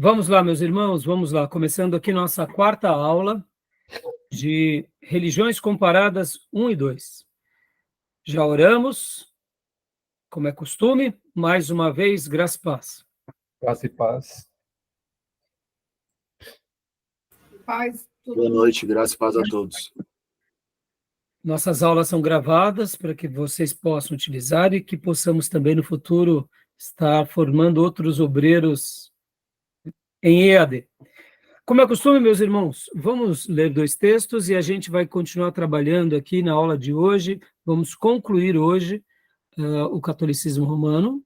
Vamos lá, meus irmãos, vamos lá. Começando aqui nossa quarta aula de Religiões Comparadas 1 e 2. Já oramos, como é costume, mais uma vez, graça e paz. Graça e paz. Boa noite, graça e paz a todos. Nossas aulas são gravadas para que vocês possam utilizar e que possamos também no futuro estar formando outros obreiros em EAD. Como é costume, meus irmãos, vamos ler 2 textos e a gente vai continuar trabalhando aqui na aula de hoje. Vamos concluir hoje o catolicismo romano.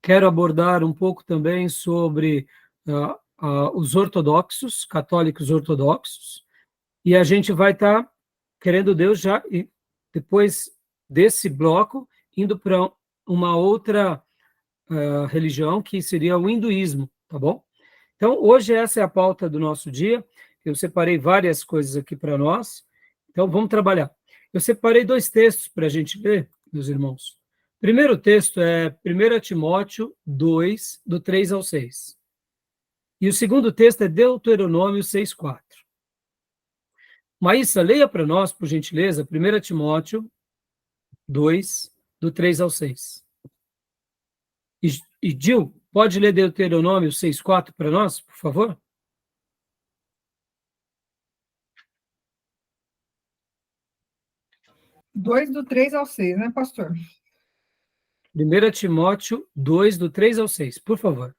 Quero abordar um pouco também sobre os ortodoxos, católicos ortodoxos, e a gente vai estar, querendo Deus, já e depois desse bloco, indo para uma outra religião, que seria o hinduísmo, tá bom? Então, hoje essa é a pauta do nosso dia. Eu separei várias coisas aqui para nós. Então, vamos trabalhar. Eu separei 2 textos para a gente ler, meus irmãos. O primeiro texto é 1 Timóteo 2, do 3 ao 6. E o segundo texto é Deuteronômio 6:4. Maísa, leia para nós, por gentileza, 1 Timóteo 2, do 3 ao 6. E Gil, pode ler Deuteronômio 6:4 para nós, por favor? Do 3 ao 6, né, pastor? 1 Timóteo 2, do 3 ao 6, por favor.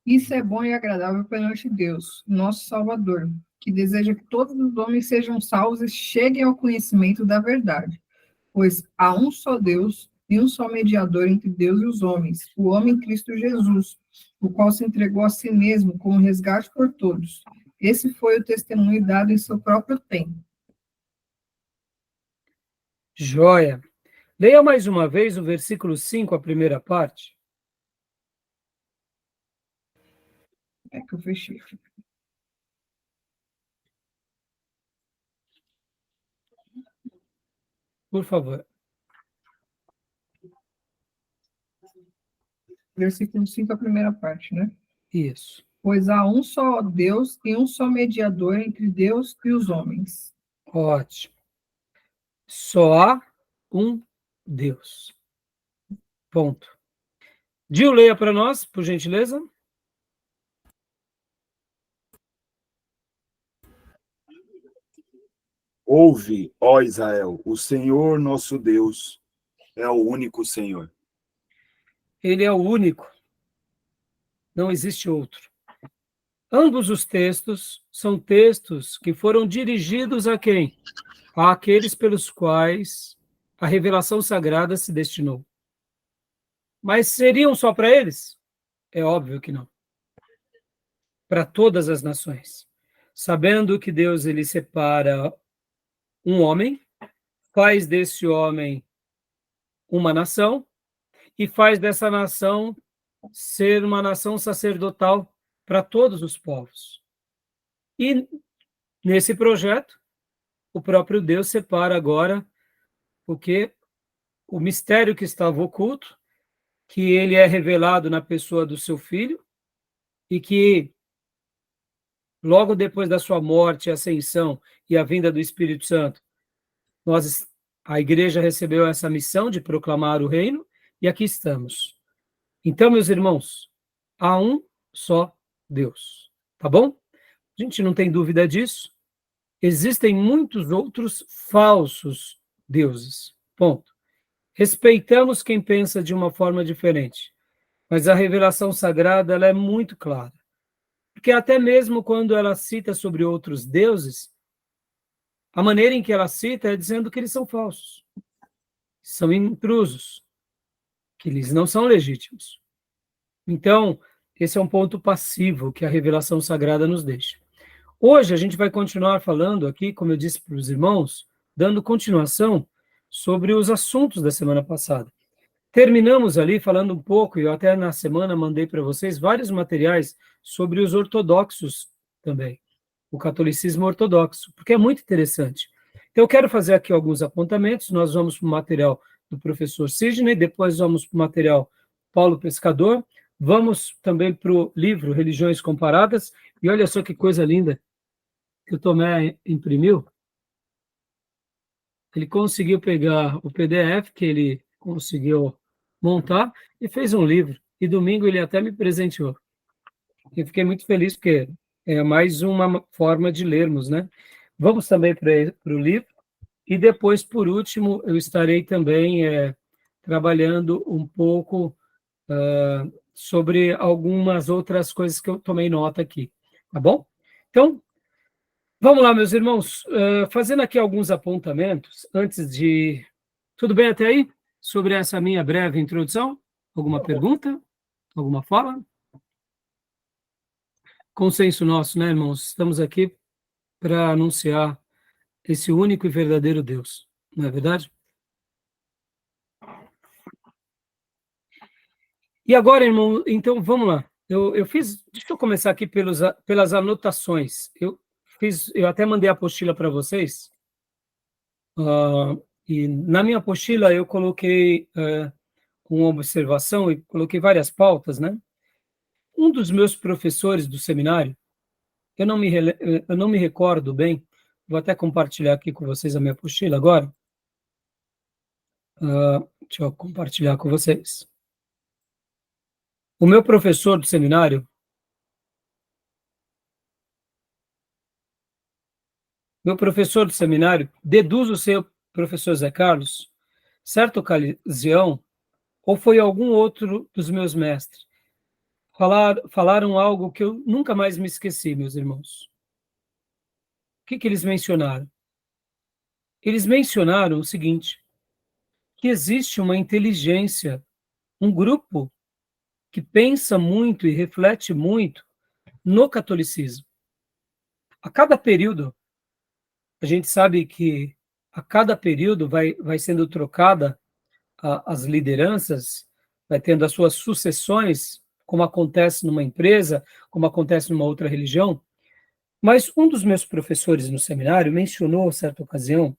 Isso é bom e agradável perante Deus, nosso Salvador, que deseja que todos os homens sejam salvos e cheguem ao conhecimento da verdade. Pois há um só Deus e um só mediador entre Deus e os homens, o homem Cristo Jesus, o qual se entregou a si mesmo como resgate por todos. Esse foi o testemunho dado em seu próprio tempo. Joia. Leia mais uma vez o versículo 5, a primeira parte. É que eu fechei. Por favor. Versículo 5, a primeira parte, né? Isso. Pois há um só Deus e um só mediador entre Deus e os homens. Ótimo. Só há um Deus. Ponto. Gil, leia para nós, por gentileza. Ouve, ó Israel, o Senhor nosso Deus é o único Senhor. Ele é o único. Não existe outro. Ambos os textos são textos que foram dirigidos a quem? Àqueles pelos quais a revelação sagrada se destinou. Mas seriam só para eles? É óbvio que não. Para todas as nações. Sabendo que Deus ele separa um homem, faz desse homem uma nação e faz dessa nação ser uma nação sacerdotal para todos os povos. E nesse projeto, o próprio Deus separa agora porque o mistério que estava oculto, que ele é revelado na pessoa do seu filho e que logo depois da sua morte, ascensão e a vinda do Espírito Santo, a igreja recebeu essa missão de proclamar o reino e aqui estamos. Então, meus irmãos, há um só Deus, tá bom? A gente não tem dúvida disso. Existem muitos outros falsos deuses, ponto. Respeitamos quem pensa de uma forma diferente, mas a revelação sagrada ela é muito clara. Porque até mesmo quando ela cita sobre outros deuses, a maneira em que ela cita é dizendo que eles são falsos, são intrusos, que eles não são legítimos. Então, esse é um ponto passivo que a revelação sagrada nos deixa. Hoje a gente vai continuar falando aqui, como eu disse para os irmãos, dando continuação sobre os assuntos da semana passada. Terminamos ali falando um pouco, e eu até na semana mandei para vocês vários materiais sobre os ortodoxos também, o catolicismo ortodoxo, porque é muito interessante. Então eu quero fazer aqui alguns apontamentos, nós vamos para o material do professor Sidney, depois vamos para o material Paulo Pescador, Vamos também para o livro Religiões Comparadas, e olha só que coisa linda que o Tomé imprimiu. Ele conseguiu pegar o PDF que ele conseguiu montar e fez um livro. E domingo ele até me presenteou. E fiquei muito feliz, porque é mais uma forma de lermos, né? Vamos também para o livro. E depois, por último, eu estarei também trabalhando um pouco sobre algumas outras coisas que eu tomei nota aqui, tá bom? Então, vamos lá, meus irmãos, fazendo aqui alguns apontamentos, antes de... Tudo bem até aí? Sobre essa minha breve introdução? Alguma pergunta? Alguma fala? Consenso nosso, né, irmãos? Estamos aqui para anunciar esse único e verdadeiro Deus, não é verdade? E agora, irmão, então vamos lá. Deixa eu começar aqui pelas anotações. Eu até mandei a apostila para vocês. E na minha apostila eu coloquei uma observação e coloquei várias pautas, né? Um dos meus professores do seminário, eu não me recordo bem, vou até compartilhar aqui com vocês a minha apostila agora. Deixa eu compartilhar com vocês. O meu professor do seminário, deduz o seu professor Zé Carlos, certa ocasião, ou foi algum outro dos meus mestres, falaram algo que eu nunca mais me esqueci, meus irmãos. O que eles mencionaram? Eles mencionaram o seguinte, que existe uma inteligência, um grupo que pensa muito e reflete muito no catolicismo. A cada período, a gente sabe que a cada período vai sendo trocada as lideranças, vai tendo as suas sucessões, como acontece numa empresa, como acontece numa outra religião. Mas um dos meus professores no seminário mencionou, certa ocasião,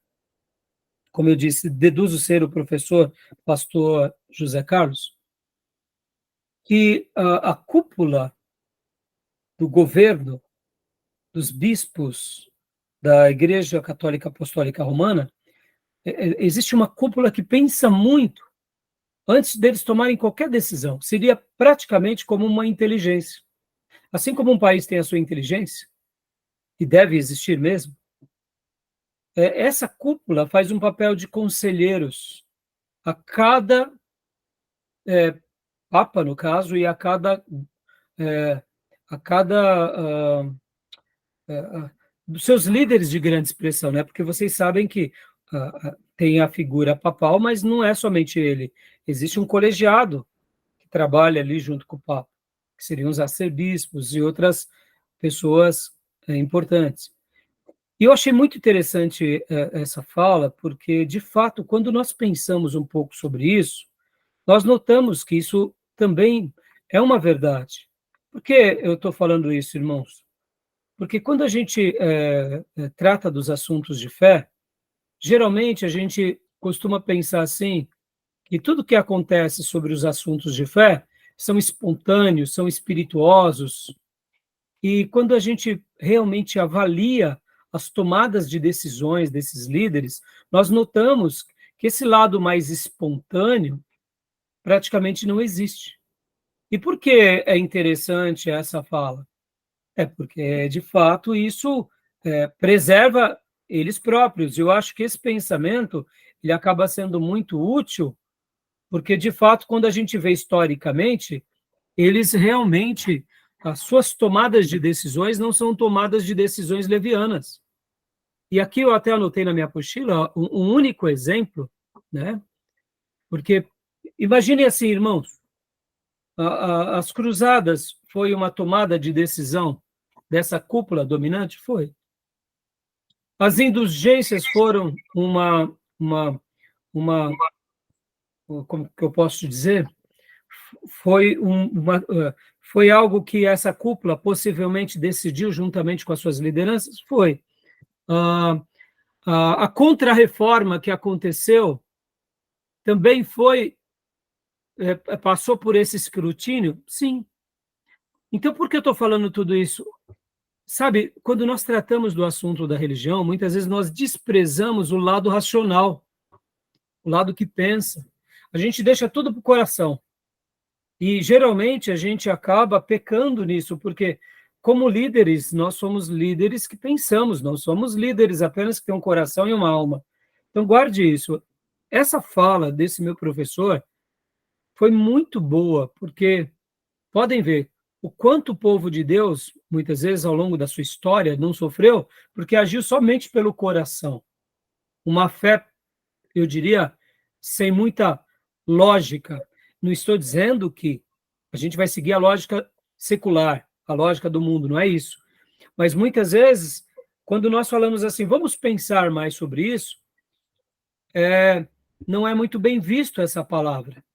como eu disse, deduzo ser o professor pastor José Carlos, que a cúpula do governo, dos bispos da Igreja Católica Apostólica Romana, existe uma cúpula que pensa muito antes deles tomarem qualquer decisão. Seria praticamente como uma inteligência. Assim como um país tem a sua inteligência, e deve existir mesmo, essa cúpula faz um papel de conselheiros a cada papa, no caso, e a cada dos seus líderes de grande expressão, né? Porque vocês sabem que tem a figura papal, mas não é somente ele. Existe um colegiado que trabalha ali junto com o Papa, que seriam os arcebispos e outras pessoas importantes. E eu achei muito interessante essa fala, porque, de fato, quando nós pensamos um pouco sobre isso, nós notamos que isso também é uma verdade. Por que eu estou falando isso, irmãos? Porque quando a gente trata dos assuntos de fé, geralmente a gente costuma pensar assim, que tudo que acontece sobre os assuntos de fé são espontâneos, são espirituosos, e quando a gente realmente avalia as tomadas de decisões desses líderes, nós notamos que esse lado mais espontâneo praticamente não existe. E por que é interessante essa fala? Porque, de fato, isso preserva eles próprios. Eu acho que esse pensamento ele acaba sendo muito útil, porque, de fato, quando a gente vê historicamente, eles realmente, as suas tomadas de decisões não são tomadas de decisões levianas. E aqui eu até anotei na minha apostila um único exemplo, né? Porque, imaginem assim, irmãos, as cruzadas foi uma tomada de decisão dessa cúpula dominante? Foi. As indulgências foram como que eu posso dizer? Foi algo que essa cúpula possivelmente decidiu juntamente com as suas lideranças? Foi. A contra-reforma que aconteceu também foi passou por esse escrutínio? Sim. Então, por que eu estou falando tudo isso? Sabe, quando nós tratamos do assunto da religião, muitas vezes nós desprezamos o lado racional, o lado que pensa. A gente deixa tudo para o coração. E, geralmente, a gente acaba pecando nisso, porque, como líderes, nós somos líderes que pensamos, não somos líderes apenas que têm um coração e uma alma. Então, guarde isso. Essa fala desse meu professor foi muito boa, porque podem ver o quanto o povo de Deus, muitas vezes ao longo da sua história, não sofreu, porque agiu somente pelo coração. Uma fé, eu diria, sem muita lógica. Não estou dizendo que a gente vai seguir a lógica secular, a lógica do mundo, não é isso. Mas muitas vezes, quando nós falamos assim, vamos pensar mais sobre isso, não é muito bem visto essa palavra.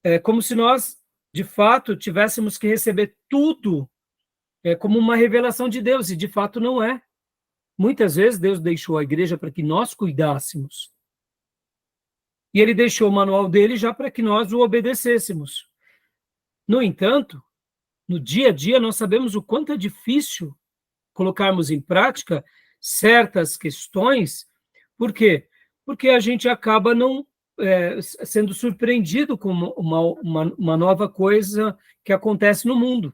É como se nós, de fato, tivéssemos que receber tudo como uma revelação de Deus, e de fato não é. Muitas vezes Deus deixou a igreja para que nós cuidássemos. E ele deixou o manual dele já para que nós o obedecêssemos. No entanto, no dia a dia, nós sabemos o quanto é difícil colocarmos em prática certas questões. Por quê? Porque a gente acaba não sendo surpreendido com uma nova coisa que acontece no mundo.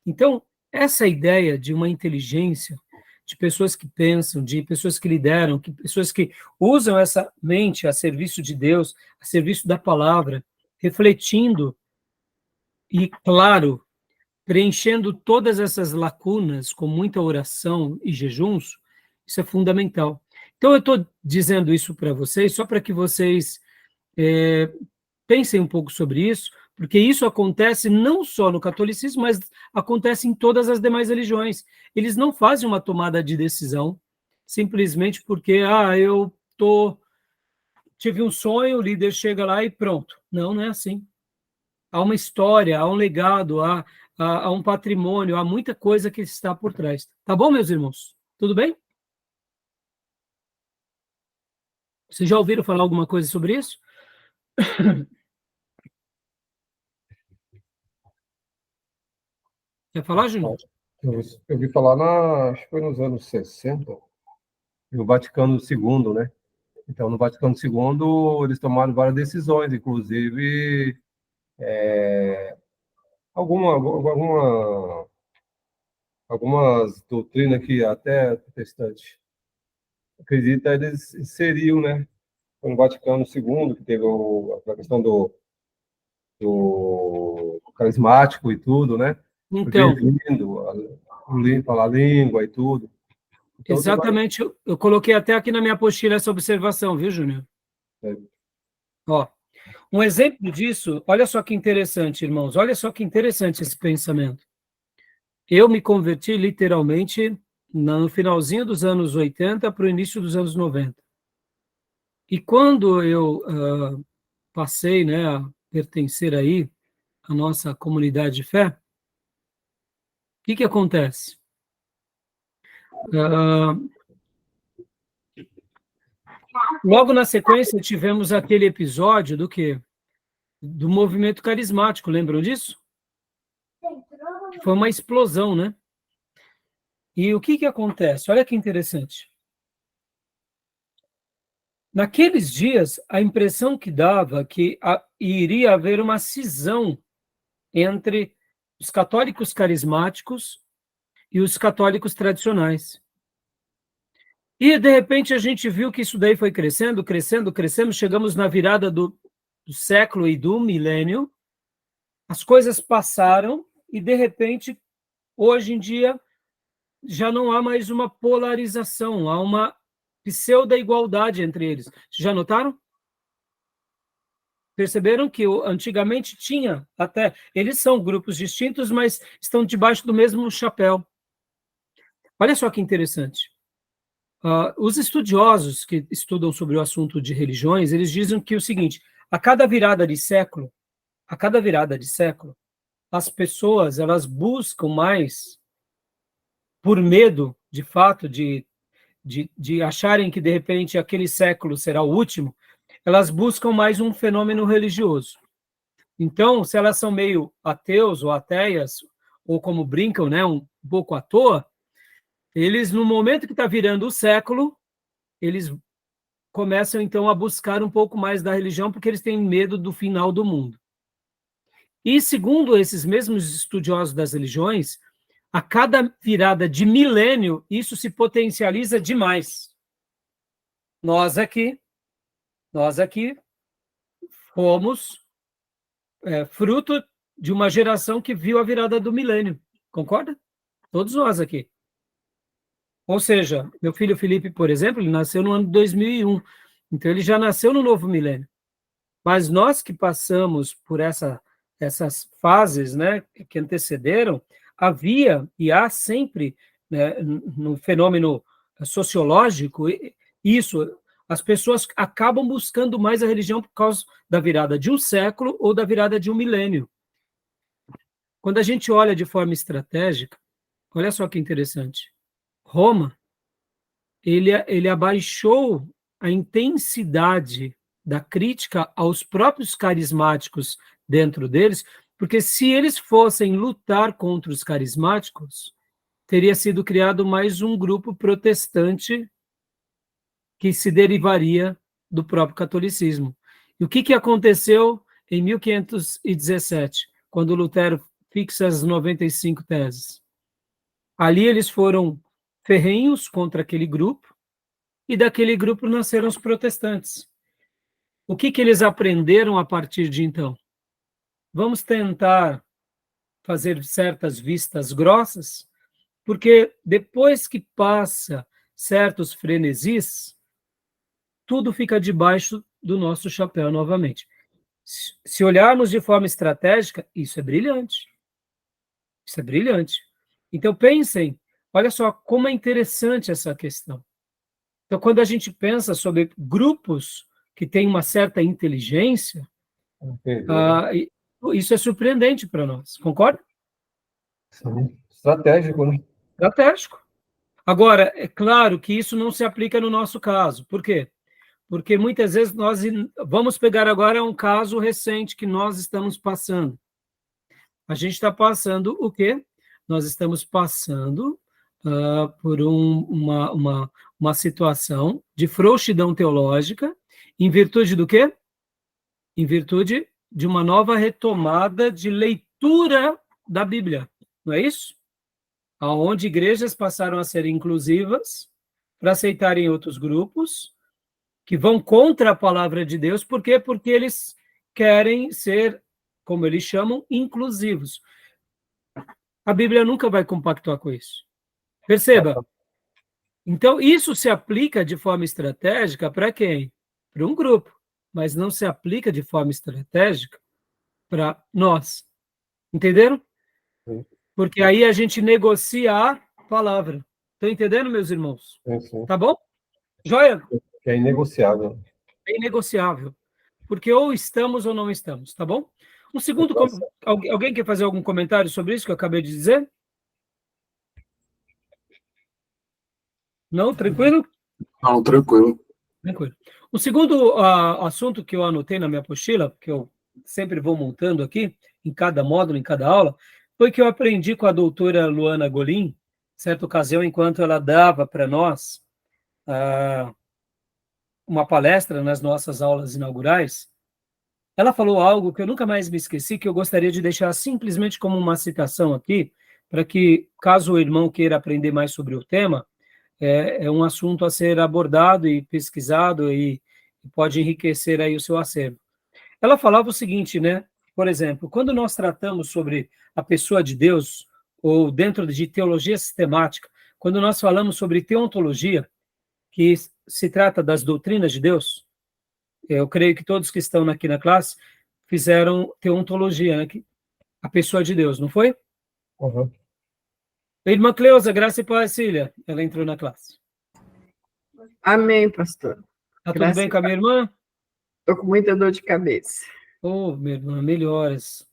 Então, essa ideia de uma inteligência, de pessoas que pensam, de pessoas que lideram, de pessoas que usam essa mente a serviço de Deus, a serviço da palavra, refletindo e, claro, preenchendo todas essas lacunas com muita oração e jejuns, isso é fundamental. Então, eu estou dizendo isso para vocês, só para que vocês pensem um pouco sobre isso, porque isso acontece não só no catolicismo, mas acontece em todas as demais religiões. Eles não fazem uma tomada de decisão simplesmente porque, tive um sonho, o líder chega lá e pronto. Não, não é assim. Há uma história, há um legado, há um patrimônio, há muita coisa que está por trás. Tá bom, meus irmãos? Tudo bem? Vocês já ouviram falar alguma coisa sobre isso? Quer falar, Júnior? Eu ouvi falar, acho que foi nos anos 60, no Vaticano II, né? Então, no Vaticano II, eles tomaram várias decisões, inclusive algumas doutrinas que até protestante acredita, eles inseriam, né? Foi no Vaticano II, que teve a questão do carismático e tudo, né? Então, Falar a língua e tudo. Então, exatamente, eu coloquei até aqui na minha apostila essa observação, viu, Júnior? Ó, um exemplo disso, olha só que interessante, irmãos, olha só que interessante esse pensamento. Eu me converti literalmente no finalzinho dos anos 80 para o início dos anos 90. E quando eu passei, né, a pertencer aí à nossa comunidade de fé, o que acontece? Logo na sequência, tivemos aquele episódio do quê? Do movimento carismático, lembram disso? Foi uma explosão, né? E o que acontece? Olha que interessante. Naqueles dias, a impressão que dava que iria haver uma cisão entre os católicos carismáticos e os católicos tradicionais. E, de repente, a gente viu que isso daí foi crescendo, crescendo, crescendo, chegamos na virada do século e do milênio, as coisas passaram e, de repente, hoje em dia, já não há mais uma polarização, há uma pseudo-igualdade entre eles. Já notaram? Perceberam que antigamente tinha até... Eles são grupos distintos, mas estão debaixo do mesmo chapéu. Olha só que interessante. Os estudiosos que estudam sobre o assunto de religiões, eles dizem que o seguinte, a cada virada de século, as pessoas, elas buscam mais, por medo, de fato, de acharem que, de repente, aquele século será o último, elas buscam mais um fenômeno religioso. Então, se elas são meio ateus ou ateias, ou como brincam, né, um pouco à toa, eles, no momento que está virando o século, eles começam, então, a buscar um pouco mais da religião, porque eles têm medo do final do mundo. E, segundo esses mesmos estudiosos das religiões, a cada virada de milênio, isso se potencializa demais. Nós aqui fomos fruto de uma geração que viu a virada do milênio. Concorda? Todos nós aqui. Ou seja, meu filho Felipe, por exemplo, ele nasceu no ano de 2001. Então, ele já nasceu no novo milênio. Mas nós que passamos por essas fases, né, que antecederam, havia e há sempre, né, no fenômeno sociológico, isso, as pessoas acabam buscando mais a religião por causa da virada de um século ou da virada de um milênio. Quando a gente olha de forma estratégica, olha só que interessante. Roma, ele abaixou a intensidade da crítica aos próprios carismáticos dentro deles, porque se eles fossem lutar contra os carismáticos, teria sido criado mais um grupo protestante que se derivaria do próprio catolicismo. E o que aconteceu em 1517, quando Lutero fixa as 95 teses? Ali eles foram ferrenhos contra aquele grupo, e daquele grupo nasceram os protestantes. O que eles aprenderam a partir de então? Vamos tentar fazer certas vistas grossas, porque depois que passa certos frenesis, tudo fica debaixo do nosso chapéu novamente. Se olharmos de forma estratégica, isso é brilhante. Isso é brilhante. Então, pensem, olha só como é interessante essa questão. Então, quando a gente pensa sobre grupos que têm uma certa inteligência, isso é surpreendente para nós, concorda? Sim. Estratégico, né? Estratégico. Agora, é claro que isso não se aplica no nosso caso. Por quê? Porque muitas vezes nós vamos pegar agora um caso recente que nós estamos passando. A gente está passando o quê? Nós estamos passando por uma situação de frouxidão teológica, em virtude do quê? Em virtude de uma nova retomada de leitura da Bíblia, não é isso? Onde igrejas passaram a ser inclusivas para aceitarem outros grupos que vão contra a palavra de Deus. Por quê? Porque eles querem ser, como eles chamam, inclusivos. A Bíblia nunca vai compactuar com isso. Perceba. Então, isso se aplica de forma estratégica para quem? Para um grupo, mas não se aplica de forma estratégica para nós. Entenderam? Sim. Porque aí a gente negocia a palavra. Estão entendendo, meus irmãos? Sim. Tá bom? Joia? É inegociável. É inegociável. Porque ou estamos ou não estamos, tá bom? Um segundo, alguém quer fazer algum comentário sobre isso que eu acabei de dizer? Não? Tranquilo? Não, tranquilo. Tranquilo. O segundo assunto que eu anotei na minha apostila, que eu sempre vou montando aqui, em cada módulo, em cada aula, foi que eu aprendi com a doutora Luana Golim, certa ocasião, enquanto ela dava para nós uma palestra nas nossas aulas inaugurais. Ela falou algo que eu nunca mais me esqueci, que eu gostaria de deixar simplesmente como uma citação aqui, para que, caso o irmão queira aprender mais sobre o tema, é um assunto a ser abordado e pesquisado e pode enriquecer aí o seu acervo. Ela falava o seguinte, né? Por exemplo, quando nós tratamos sobre a pessoa de Deus, ou dentro de teologia sistemática, quando nós falamos sobre teontologia, que se trata das doutrinas de Deus, eu creio que todos que estão aqui na classe fizeram teontologia, né? A pessoa de Deus, não foi? Uhum. A irmã Cleusa, graça e paz, Cília, ela entrou na classe. Amém, pastor. Tá tudo bem com a minha irmã? Estou com muita dor de cabeça. Minha irmã, melhoras.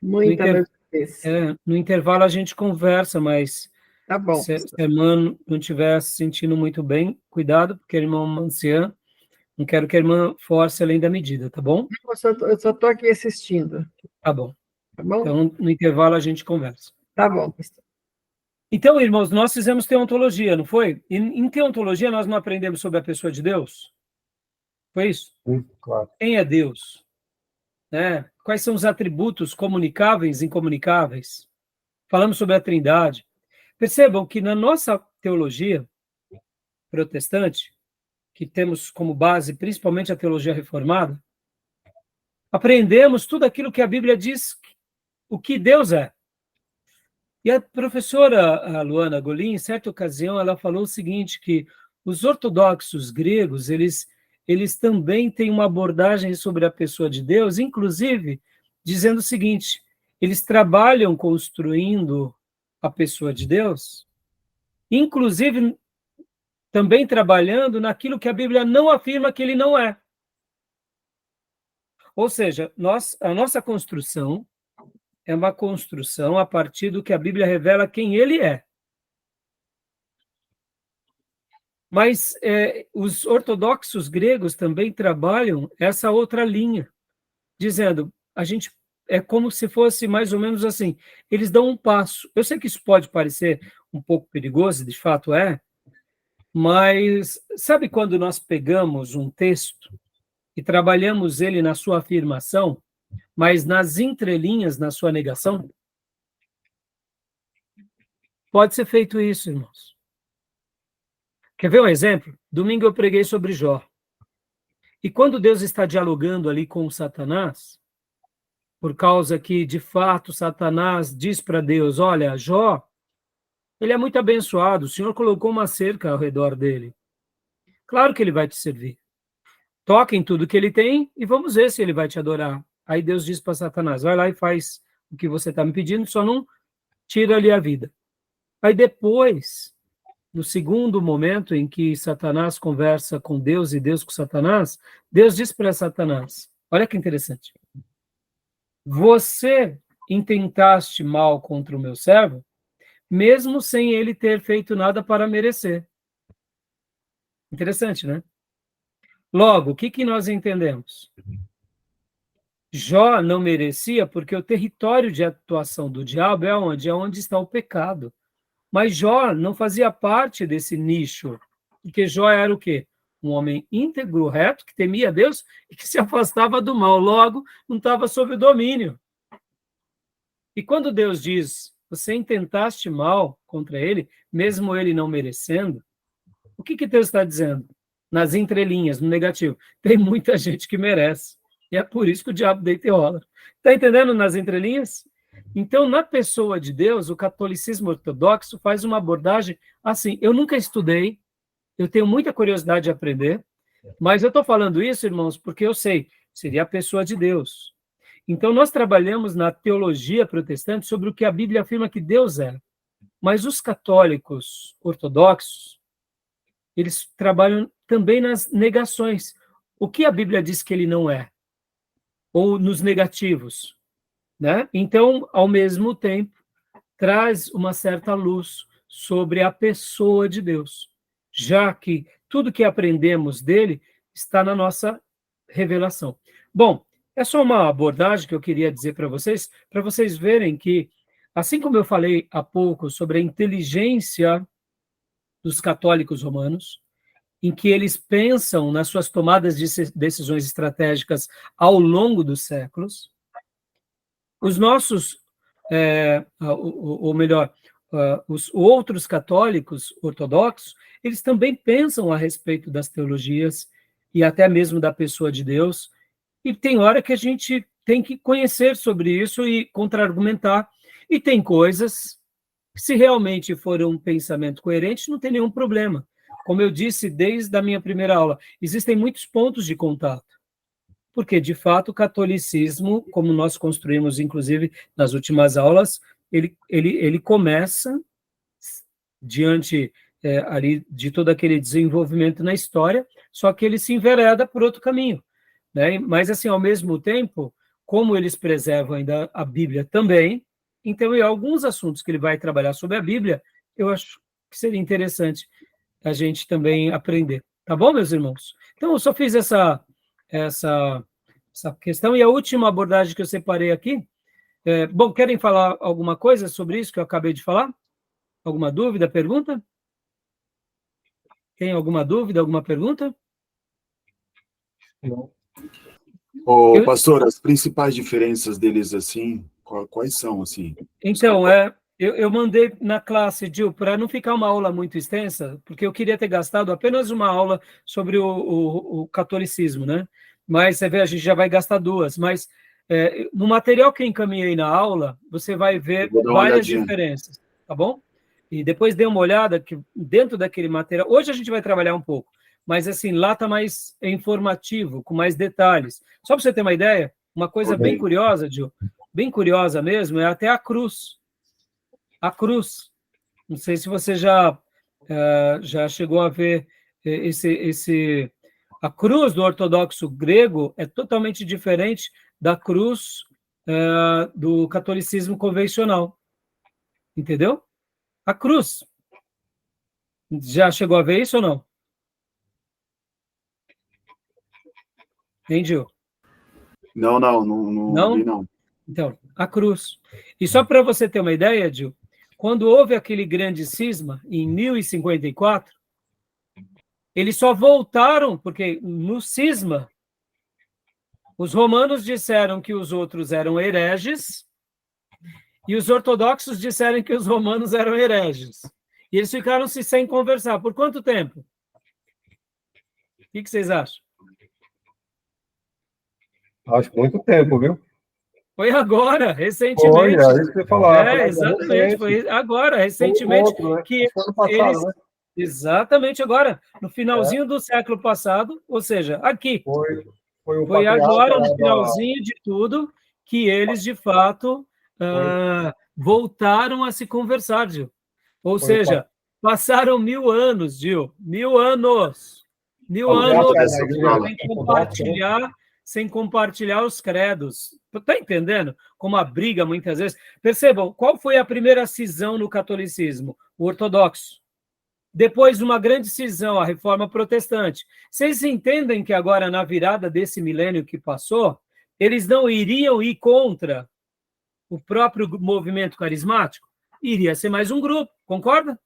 Muita dor de cabeça. No intervalo a gente conversa, mas Tá bom. se a irmã não estiver se sentindo muito bem, cuidado, porque a irmã é uma anciã, Não quero que a irmã force além da medida, tá bom? Eu só estou aqui assistindo. Tá bom. Tá bom? Então, no intervalo, a gente conversa. Tá bom, pastor. Então, irmãos, nós fizemos teontologia, não foi? E em teontologia, nós não aprendemos sobre a pessoa de Deus? Foi isso? Claro. Quem é Deus? Né? Quais são os atributos comunicáveis e incomunicáveis? Falamos sobre a Trindade. Percebam que na nossa teologia protestante, que temos como base principalmente a teologia reformada, aprendemos tudo aquilo que a Bíblia diz o que Deus é. E a professora Luana Golim, em certa ocasião, ela falou o seguinte, que os ortodoxos gregos, eles também têm uma abordagem sobre a pessoa de Deus, inclusive dizendo o seguinte, eles trabalham construindo a pessoa de Deus, inclusive também trabalhando naquilo que a Bíblia não afirma que ele não é. Ou seja, a nossa construção é uma construção a partir do que a Bíblia revela quem ele é. Mas os ortodoxos gregos também trabalham essa outra linha, dizendo, a gente é como se fosse mais ou menos assim, eles dão um passo. Eu sei que isso pode parecer um pouco perigoso, de fato é, mas sabe quando nós pegamos um texto e trabalhamos ele na sua afirmação, mas nas entrelinhas, na sua negação? Pode ser feito isso, irmãos. Quer ver um exemplo? Domingo eu preguei sobre Jó. E quando Deus está dialogando ali com Satanás, por causa que, de fato, Satanás diz para Deus, olha, Jó, ele é muito abençoado, o Senhor colocou uma cerca ao redor dele. Claro que ele vai te servir. Toca em tudo que ele tem e vamos ver se ele vai te adorar. Aí Deus diz para Satanás, vai lá e faz o que você está me pedindo, só não tira ali a vida. Aí depois, no segundo momento em que Satanás conversa com Deus e Deus com Satanás, Deus diz para Satanás, olha que interessante, você intentaste mal contra o meu servo, mesmo sem ele ter feito nada para merecer. Interessante, né? Logo, o que nós entendemos? Jó não merecia porque o território de atuação do diabo é onde? É onde está o pecado. Mas Jó não fazia parte desse nicho, porque Jó era o quê? Um homem íntegro, reto, que temia Deus e que se afastava do mal. Logo, não estava sob o domínio. E quando Deus diz, você intentaste mal contra ele, mesmo ele não merecendo, o que Deus está dizendo? Nas entrelinhas, no negativo. Tem muita gente que merece. E é por isso que o diabo deita e rola. Está entendendo nas entrelinhas? Então, na pessoa de Deus, o catolicismo ortodoxo faz uma abordagem assim, eu nunca estudei, eu tenho muita curiosidade de aprender, mas eu estou falando isso, irmãos, porque eu sei, seria a pessoa de Deus. Então, nós trabalhamos na teologia protestante sobre o que a Bíblia afirma que Deus é. Mas os católicos ortodoxos, eles trabalham também nas negações. O que a Bíblia diz que ele não é? Ou nos negativos, né? Então, ao mesmo tempo, traz uma certa luz sobre a pessoa de Deus, já que tudo que aprendemos dele está na nossa revelação. Bom, é só uma abordagem que eu queria dizer para vocês verem que, assim como eu falei há pouco sobre a inteligência dos católicos romanos, em que eles pensam nas suas tomadas de decisões estratégicas ao longo dos séculos, os nossos, ou melhor, os outros católicos ortodoxos, eles também pensam a respeito das teologias e até mesmo da pessoa de Deus, e tem hora que a gente tem que conhecer sobre isso e contra-argumentar, e tem coisas que, se realmente for um pensamento coerente, não tem nenhum problema. Como eu disse desde a minha primeira aula, existem muitos pontos de contato, porque, de fato, o catolicismo, como nós construímos, inclusive, nas últimas aulas, ele começa diante ali de todo aquele desenvolvimento na história, só que ele se envereda por outro caminho, né? Mas, assim, ao mesmo tempo, como eles preservam ainda a Bíblia também, então, em alguns assuntos que ele vai trabalhar sobre a Bíblia, eu acho que seria interessante a gente também aprender. Tá bom, meus irmãos? Então, eu só fiz essa questão. E a última abordagem que eu separei aqui. Bom, querem falar alguma coisa sobre isso que eu acabei de falar? Alguma dúvida, pergunta? Tem alguma dúvida, alguma pergunta? Não. Ô, pastor, as principais diferenças deles, assim, quais são, assim? Então, eu mandei na classe, Gil, para não ficar uma aula muito extensa, porque eu queria ter gastado apenas uma aula sobre o catolicismo, né? Mas, você vê, a gente já vai gastar duas. Mas, no material que eu encaminhei na aula, você vai ver Vou dar uma várias olhadinha. diferenças, tá bom? E depois dê uma olhada que dentro daquele material... Hoje a gente vai trabalhar um pouco, mas, assim, lá está mais informativo, com mais detalhes. Só para você ter uma ideia, uma coisa bem Ok. curiosa, Gil, bem curiosa mesmo, é até a cruz. A cruz. Não sei se você já chegou a ver a cruz do ortodoxo grego é totalmente diferente da cruz do catolicismo convencional. Entendeu? A cruz. Já chegou a ver isso ou não? Entendeu? Não vi, Não? não. Então, a cruz. E só para você ter uma ideia, Gil, quando houve aquele grande cisma, em 1054, eles só voltaram, porque no cisma, os romanos disseram que os outros eram hereges, e os ortodoxos disseram que os romanos eram hereges. E eles ficaram-se sem conversar. Por quanto tempo? O que vocês acham? Acho muito tempo, viu? Foi agora, Foi, recentemente. é isso que eu ia falar. Foi Exatamente, recente. foi agora, Foi um recentemente, encontro, né? que Foi ano passado, eles... né? Exatamente agora, no finalzinho do século passado, ou seja, aqui. Foi o Foi patriarca agora, no lá finalzinho de tudo, que eles, de fato, voltaram a se conversar, Gil. Ou foi o seja, passaram 1000 anos, Gil. 1000 anos. 1000 anos Patriarca da dessa igreja fala. sem compartilhar os credos. Está entendendo como a briga, muitas vezes? Percebam, qual foi a primeira cisão no catolicismo? O ortodoxo. Depois de uma grande cisão, a reforma protestante. Vocês entendem que agora, na virada desse milênio que passou, eles não iriam ir contra o próprio movimento carismático? Iria ser mais um grupo, concorda?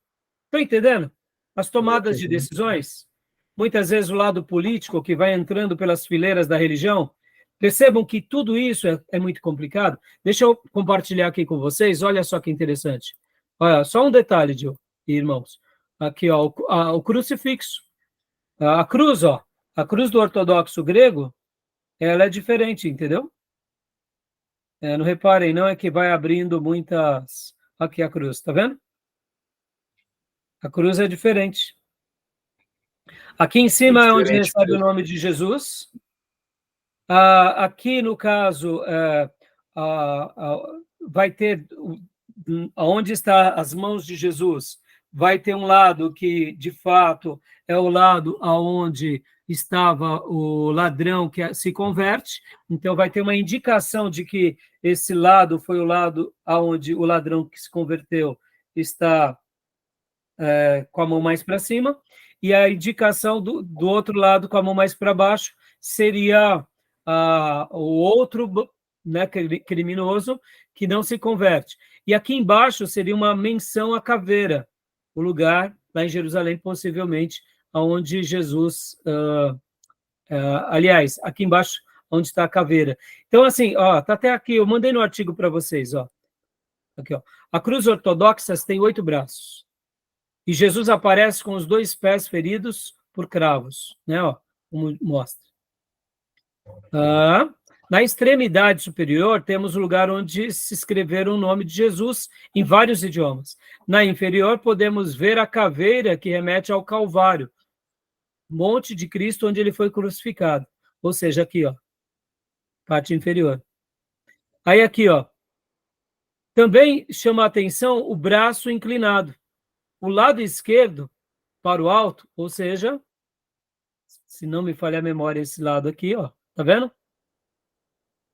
Estão entendendo? As tomadas de decisões, muitas vezes o lado político que vai entrando pelas fileiras da religião. Percebam que tudo isso é muito complicado. Deixa eu compartilhar aqui com vocês, olha só que interessante. Olha, só um detalhe, Gil e irmãos. Aqui, ó, o crucifixo. A cruz, ó, a cruz do ortodoxo grego, ela é diferente, entendeu? Não reparem, não é que vai abrindo muitas... Aqui a cruz, tá vendo? A cruz é diferente. Aqui em cima é onde Diferente recebe o mesmo. nome de Jesus. Aqui, no caso, vai ter onde está as mãos de Jesus. Vai ter um lado que, de fato, é o lado aonde estava o ladrão que se converte. Então, vai ter uma indicação de que esse lado foi o lado aonde o ladrão que se converteu está com a mão mais para cima, e a indicação do outro lado, com a mão mais para baixo, seria o outro, né, criminoso que não se converte. E aqui embaixo seria uma menção à caveira, o lugar, lá em Jerusalém, possivelmente, onde Jesus... aliás, aqui embaixo, onde está a caveira. Então, assim, ó, tá até aqui, eu mandei no artigo para vocês, ó. Aqui, ó. A cruz ortodoxa tem 8 braços. E Jesus aparece com os 2 pés feridos por cravos, né? Ó, como mostra. Na extremidade superior, temos o lugar onde se escreveram o nome de Jesus em vários idiomas. Na inferior, podemos ver a caveira que remete ao Calvário, monte de Cristo onde ele foi crucificado. Ou seja, aqui, ó, parte inferior. Aí aqui, ó, também chama a atenção o braço inclinado. O lado esquerdo para o alto, ou seja, se não me falha a memória, esse lado aqui, ó, tá vendo?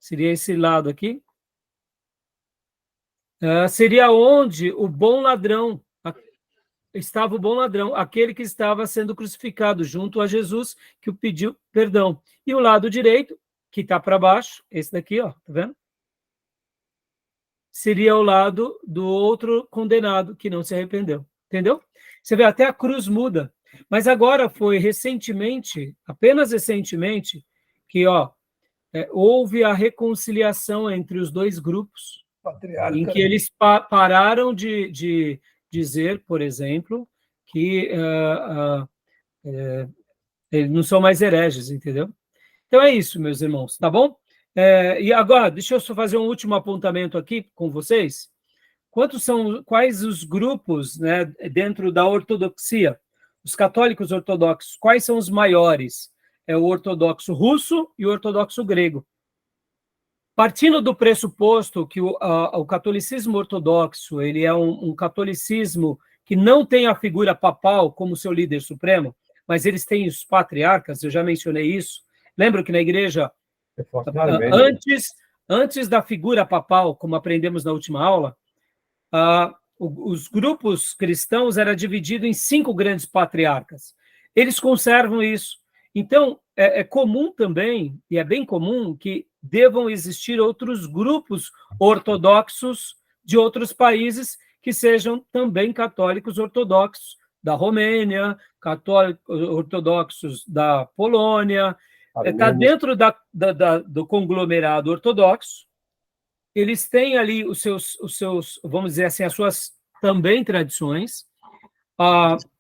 Seria esse lado aqui. Seria onde o bom ladrão, estava o bom ladrão, aquele que estava sendo crucificado junto a Jesus, que o pediu perdão. E o lado direito, que está para baixo, esse daqui, ó, tá vendo? Seria o lado do outro condenado que não se arrependeu. Entendeu? Você vê, até a cruz muda. Mas agora foi recentemente, apenas recentemente, que houve a reconciliação entre os dois grupos, em que eles pararam de dizer, por exemplo, que eles não são mais hereges, entendeu? Então é isso, meus irmãos, tá bom? E agora, deixa eu só fazer um último apontamento aqui com vocês. Quais os grupos, né, dentro da ortodoxia? Os católicos ortodoxos, quais são os maiores? É o ortodoxo russo e o ortodoxo grego. Partindo do pressuposto que o catolicismo ortodoxo ele é um catolicismo que não tem a figura papal como seu líder supremo, mas eles têm os patriarcas, eu já mencionei isso. Lembra que na igreja, antes da figura papal, como aprendemos na última aula, os grupos cristãos eram divididos em 5 grandes patriarcas. Eles conservam isso. Então, é comum também, e é bem comum, que devam existir outros grupos ortodoxos de outros países que sejam também católicos ortodoxos da Romênia, católicos ortodoxos da Polônia, está dentro do conglomerado ortodoxo. Eles têm ali os seus, vamos dizer assim, as suas também tradições.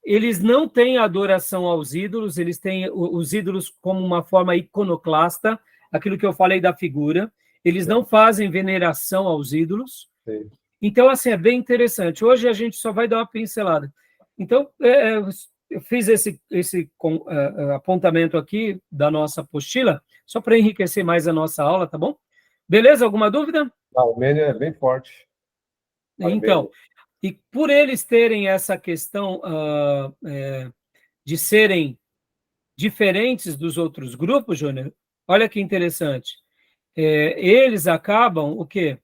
Eles não têm adoração aos ídolos, eles têm os ídolos como uma forma iconoclasta, aquilo que eu falei da figura. Eles não fazem veneração aos ídolos. Sim. Então, assim, é bem interessante. Hoje a gente só vai dar uma pincelada. Então, eu fiz esse apontamento aqui da nossa apostila, só para enriquecer mais a nossa aula, tá bom? Beleza? Alguma dúvida? A Armênia é bem forte. Então, e por eles terem essa questão de serem diferentes dos outros grupos, Júnior, olha que interessante. Eles acabam, o quê?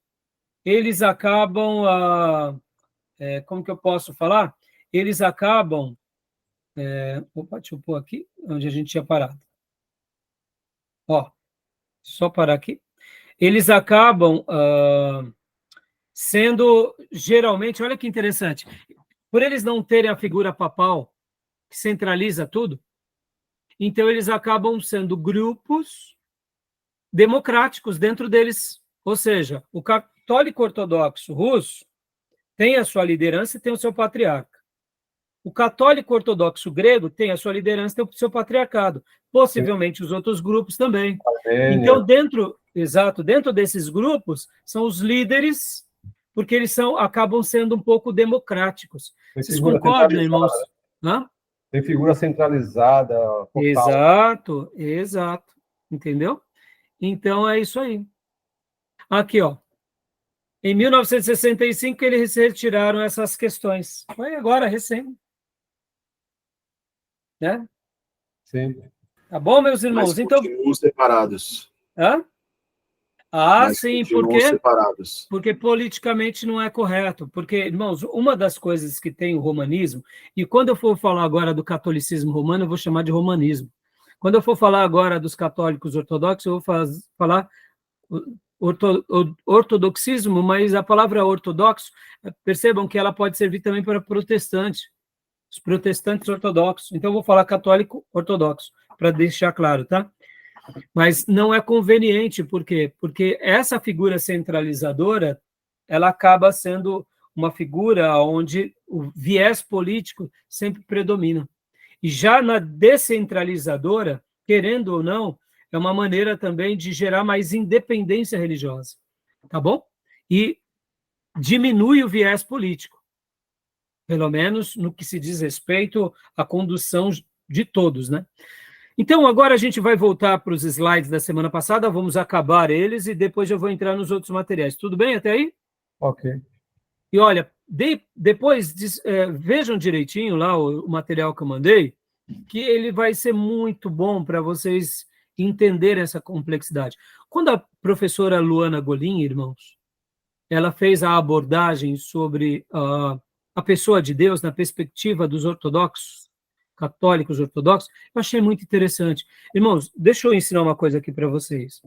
Eles acabam, como que eu posso falar? Eles acabam, opa, deixa eu pôr aqui, onde a gente tinha parado. Ó, só parar aqui. Eles acabam sendo, geralmente, olha que interessante, por eles não terem a figura papal que centraliza tudo, então eles acabam sendo grupos democráticos dentro deles. Ou seja, o católico ortodoxo russo tem a sua liderança e tem o seu patriarca. O católico ortodoxo grego tem a sua liderança e tem o seu patriarcado. Possivelmente os outros grupos também. Então, dentro desses grupos, são os líderes, porque eles acabam sendo um pouco democráticos. Vocês concordam, irmãos? Hã? Tem figura centralizada. Total. Exato. Entendeu? Então, é isso aí. Aqui, ó. Em 1965, eles retiraram essas questões. Foi agora, recém. Né? Sim. Tá bom, meus irmãos? Mas então continuam separados. Hã? Mas Sim, continuam por quê? separados. Porque politicamente não é correto. Porque, irmãos, uma das coisas que tem o romanismo, e quando eu for falar agora do catolicismo romano, eu vou chamar de romanismo. Quando eu for falar agora dos católicos ortodoxos, eu vou falar ortodoxismo, mas a palavra ortodoxo, percebam que ela pode servir também para protestante, os protestantes ortodoxos. Então, eu vou falar católico ortodoxo, para deixar claro, tá? Mas não é conveniente, por quê? Porque essa figura centralizadora, ela acaba sendo uma figura onde o viés político sempre predomina. E já na descentralizadora, querendo ou não, é uma maneira também de gerar mais independência religiosa, tá bom? E diminui o viés político, pelo menos no que se diz respeito à condução de todos, né? Então, agora a gente vai voltar para os slides da semana passada, vamos acabar eles e depois eu vou entrar nos outros materiais. Tudo bem até aí? Ok. E olha, depois vejam direitinho lá o material que eu mandei, que ele vai ser muito bom para vocês entenderem essa complexidade. Quando a professora Luana Golim, irmãos, ela fez a abordagem sobre a pessoa de Deus na perspectiva dos ortodoxos, católicos ortodoxos, eu achei muito interessante. Irmãos, deixa eu ensinar uma coisa aqui para vocês.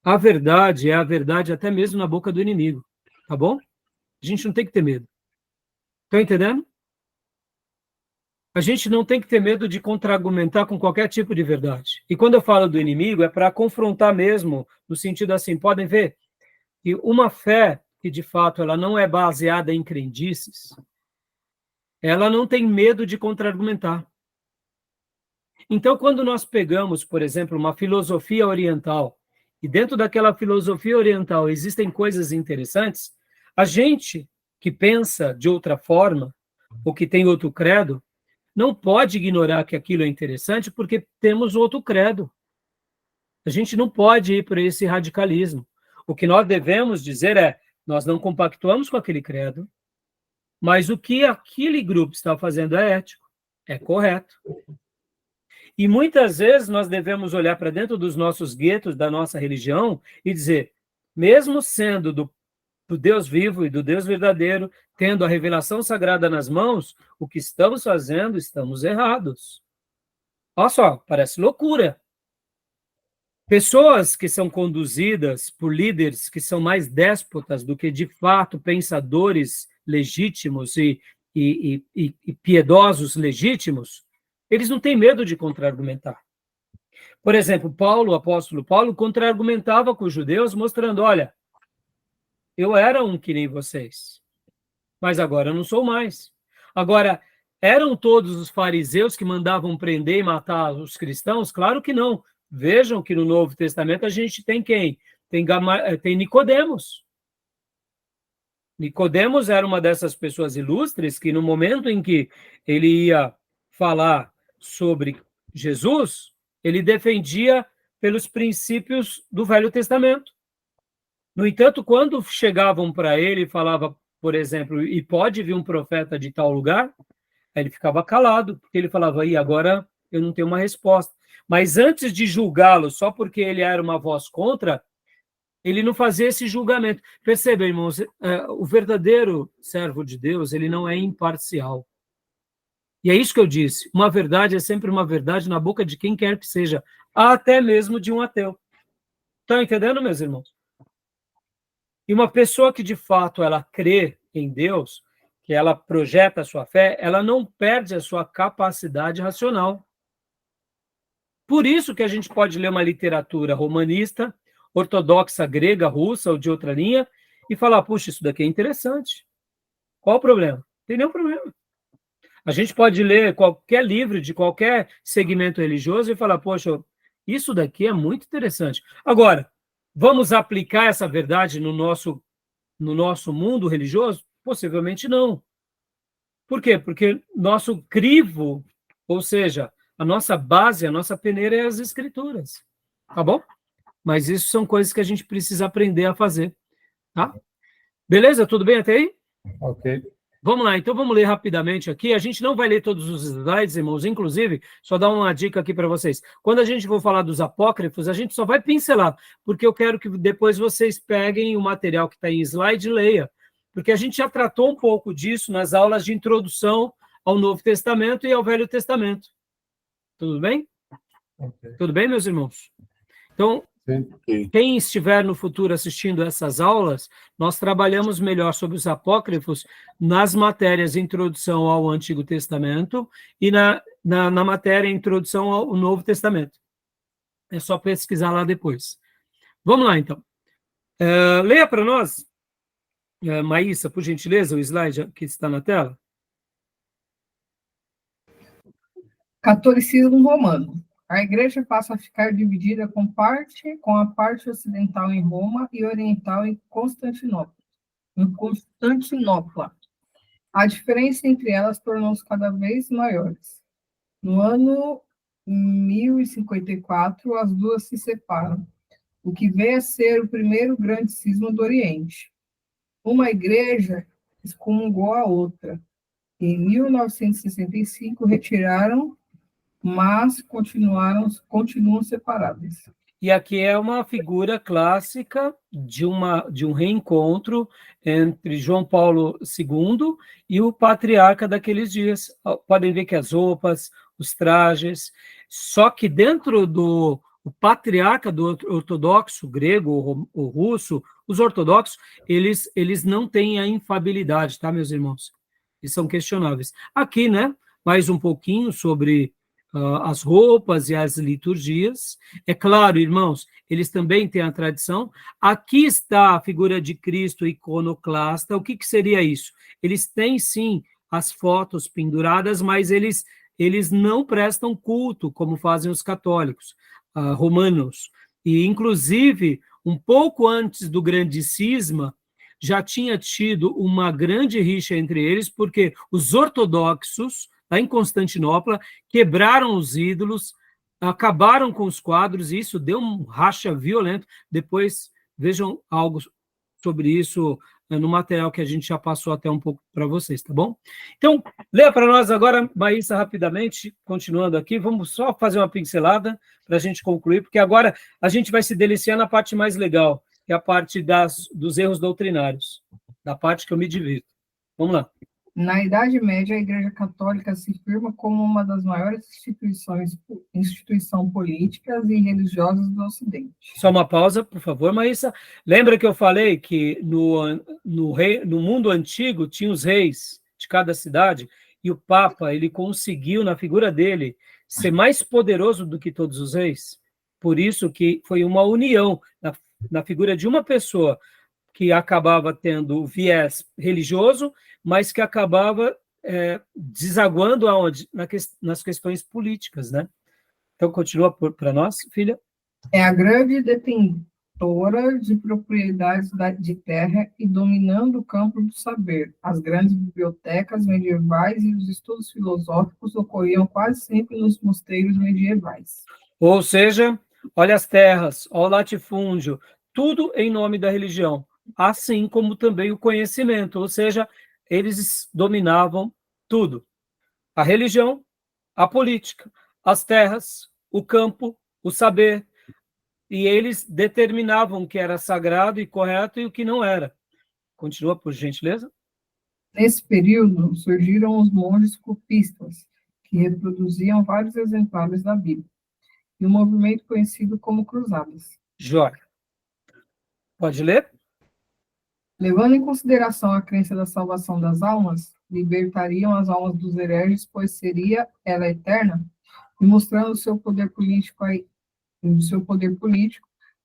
A verdade é a verdade até mesmo na boca do inimigo, tá bom? A gente não tem que ter medo. Estão entendendo? A gente não tem que ter medo de contra-argumentar com qualquer tipo de verdade. E quando eu falo do inimigo, é para confrontar mesmo, no sentido assim, podem ver que uma fé que, de fato, ela não é baseada em crendices, ela não tem medo de contra-argumentar. Então, quando nós pegamos, por exemplo, uma filosofia oriental, e dentro daquela filosofia oriental existem coisas interessantes, a gente que pensa de outra forma, ou que tem outro credo, não pode ignorar que aquilo é interessante porque temos outro credo. A gente não pode ir para esse radicalismo. O que nós devemos dizer é, nós não compactuamos com aquele credo, mas o que aquele grupo está fazendo é ético, é correto. E muitas vezes nós devemos olhar para dentro dos nossos guetos, da nossa religião, e dizer, mesmo sendo do Deus vivo e do Deus verdadeiro, tendo a revelação sagrada nas mãos, o que estamos fazendo, estamos errados. Olha só, parece loucura. Pessoas que são conduzidas por líderes que são mais déspotas do que, de fato, pensadores legítimos e piedosos legítimos, eles não têm medo de contra-argumentar. Por exemplo, Paulo, o apóstolo Paulo, contra-argumentava com os judeus, mostrando, olha, eu era um que nem vocês, mas agora eu não sou mais. Agora, eram todos os fariseus que mandavam prender e matar os cristãos? Claro que não. Vejam que no Novo Testamento a gente tem quem? Tem Nicodemos. Nicodemos era uma dessas pessoas ilustres que no momento em que ele ia falar sobre Jesus, ele defendia pelos princípios do Velho Testamento. No entanto, quando chegavam para ele e falavam, por exemplo, e pode vir um profeta de tal lugar, ele ficava calado, porque ele falava, e agora eu não tenho uma resposta. Mas antes de julgá-lo, só porque ele era uma voz contra, ele não fazia esse julgamento. Perceba, irmãos, o verdadeiro servo de Deus, ele não é imparcial. E é isso que eu disse, uma verdade é sempre uma verdade na boca de quem quer que seja, até mesmo de um ateu. Estão entendendo, meus irmãos? E uma pessoa que, de fato, ela crê em Deus, que ela projeta a sua fé, ela não perde a sua capacidade racional. Por isso que a gente pode ler uma literatura romanista, ortodoxa, grega, russa ou de outra linha, e falar, puxa, isso daqui é interessante. Qual o problema? Não tem nenhum problema. A gente pode ler qualquer livro de qualquer segmento religioso e falar, poxa, isso daqui é muito interessante. Agora, vamos aplicar essa verdade no nosso mundo religioso? Possivelmente não. Por quê? Porque nosso crivo, ou seja, a nossa base, a nossa peneira é as escrituras. Tá bom? Mas isso são coisas que a gente precisa aprender a fazer. Tá? Beleza? Tudo bem até aí? Ok. Vamos lá, então vamos ler rapidamente aqui. A gente não vai ler todos os slides, irmãos, inclusive, só dar uma dica aqui para vocês. Quando a gente for falar dos apócrifos, a gente só vai pincelar, porque eu quero que depois vocês peguem o material que está em slide e leia, porque a gente já tratou um pouco disso nas aulas de introdução ao Novo Testamento e ao Velho Testamento. Tudo bem? Ok. Tudo bem, meus irmãos? Então, Sim. quem estiver no futuro assistindo essas aulas, nós trabalhamos melhor sobre os apócrifos nas matérias de introdução ao Antigo Testamento e na matéria introdução ao Novo Testamento. É só pesquisar lá depois. Vamos lá, então. Leia para nós, Maísa, por gentileza, o slide que está na tela. Catolicismo romano. A igreja passa a ficar dividida com a parte ocidental em Roma e oriental em Constantinopla. A diferença entre elas tornou-se cada vez maiores. No ano 1054, as duas se separam, o que veio a ser o primeiro grande cisma do Oriente. Uma igreja excomungou a outra. Em 1965, retiraram, mas continuam separadas. E aqui é uma figura clássica de um reencontro entre João Paulo II e o patriarca daqueles dias. Podem ver que as roupas, os trajes, só que dentro do o patriarca do ortodoxo grego ou russo, os ortodoxos, eles não têm a infabilidade, tá, meus irmãos? Eles são questionáveis. Aqui, né, mais um pouquinho sobre as roupas e as liturgias. É claro, irmãos, eles também têm a tradição. Aqui está a figura de Cristo iconoclasta. O que seria isso? Eles têm, sim, as fotos penduradas, mas eles não prestam culto, como fazem os católicos romanos. E, inclusive, um pouco antes do grande cisma, já tinha tido uma grande rixa entre eles, porque os ortodoxos, lá em Constantinopla, quebraram os ídolos, acabaram com os quadros, e isso deu um racha violento. Depois, vejam algo sobre isso no material que a gente já passou até um pouco para vocês, tá bom? Então, leia para nós agora, Maísa, rapidamente, continuando aqui, vamos só fazer uma pincelada para a gente concluir, porque agora a gente vai se deliciar na parte mais legal, que é a parte dos erros doutrinários, da parte que eu me divirto. Vamos lá. Na Idade Média, a Igreja Católica se firma como uma das maiores instituições políticas e religiosas do Ocidente. Só uma pausa, por favor, Maísa. Lembra que eu falei que no mundo antigo tinha os reis de cada cidade, e o Papa, ele conseguiu, na figura dele, ser mais poderoso do que todos os reis? Por isso que foi uma união na figura de uma pessoa que acabava tendo o viés religioso, mas que acabava desaguando aonde? Nas questões políticas, né? Então, continua para nós, filha. É a grande detentora de propriedades de terra e dominando o campo do saber. As grandes bibliotecas medievais e os estudos filosóficos ocorriam quase sempre nos mosteiros medievais. Ou seja, olha as terras, olha o latifúndio, tudo em nome da religião, assim como também o conhecimento, ou seja, eles dominavam tudo. A religião, a política, as terras, o campo, o saber, e eles determinavam o que era sagrado e correto e o que não era. Continua, por gentileza. Nesse período, surgiram os monges copistas, que reproduziam vários exemplares da Bíblia, e um movimento conhecido como Cruzadas. Jóia. Pode ler? Levando em consideração a crença da salvação das almas, libertariam as almas dos hereges, pois seria ela eterna, e mostrando o seu poder político,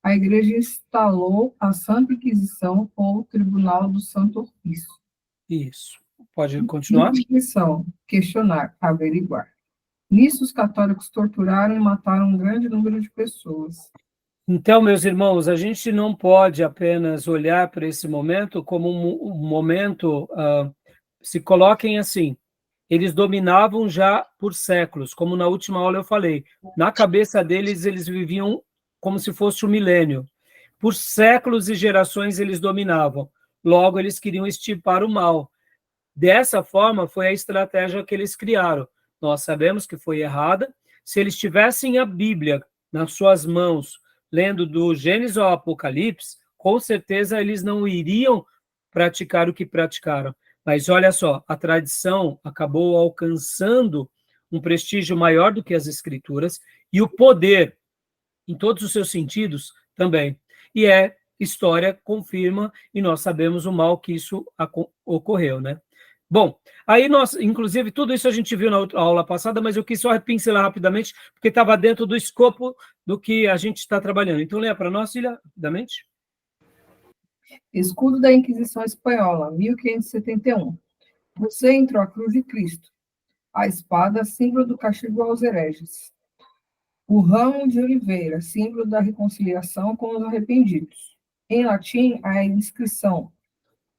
a Igreja instalou a Santa Inquisição ou o Tribunal do Santo Ofício. Isso. Pode continuar? Inquisição, questionar, averiguar. Nisso, os católicos torturaram e mataram um grande número de pessoas. Então, meus irmãos, a gente não pode apenas olhar para esse momento como um momento, se coloquem assim, eles dominavam já por séculos, como na última aula eu falei, na cabeça deles eles viviam como se fosse um milênio, por séculos e gerações eles dominavam, logo eles queriam extirpar o mal. Dessa forma foi a estratégia que eles criaram. Nós sabemos que foi errada. Se eles tivessem a Bíblia nas suas mãos, lendo do Gênesis ao Apocalipse, com certeza eles não iriam praticar o que praticaram. Mas olha só, a tradição acabou alcançando um prestígio maior do que as Escrituras e o poder, em todos os seus sentidos, também. E história confirma, e nós sabemos o mal que isso ocorreu, né? Bom, aí nós, inclusive, tudo isso a gente viu na aula passada, mas eu quis só pincelar rapidamente, porque estava dentro do escopo do que a gente está trabalhando. Então, leia para nós, Cília, rapidamente. Escudo da Inquisição Espanhola, 1571. No centro, a cruz de Cristo. A espada, símbolo do castigo aos hereges. O ramo de oliveira, símbolo da reconciliação com os arrependidos. Em latim, a inscrição.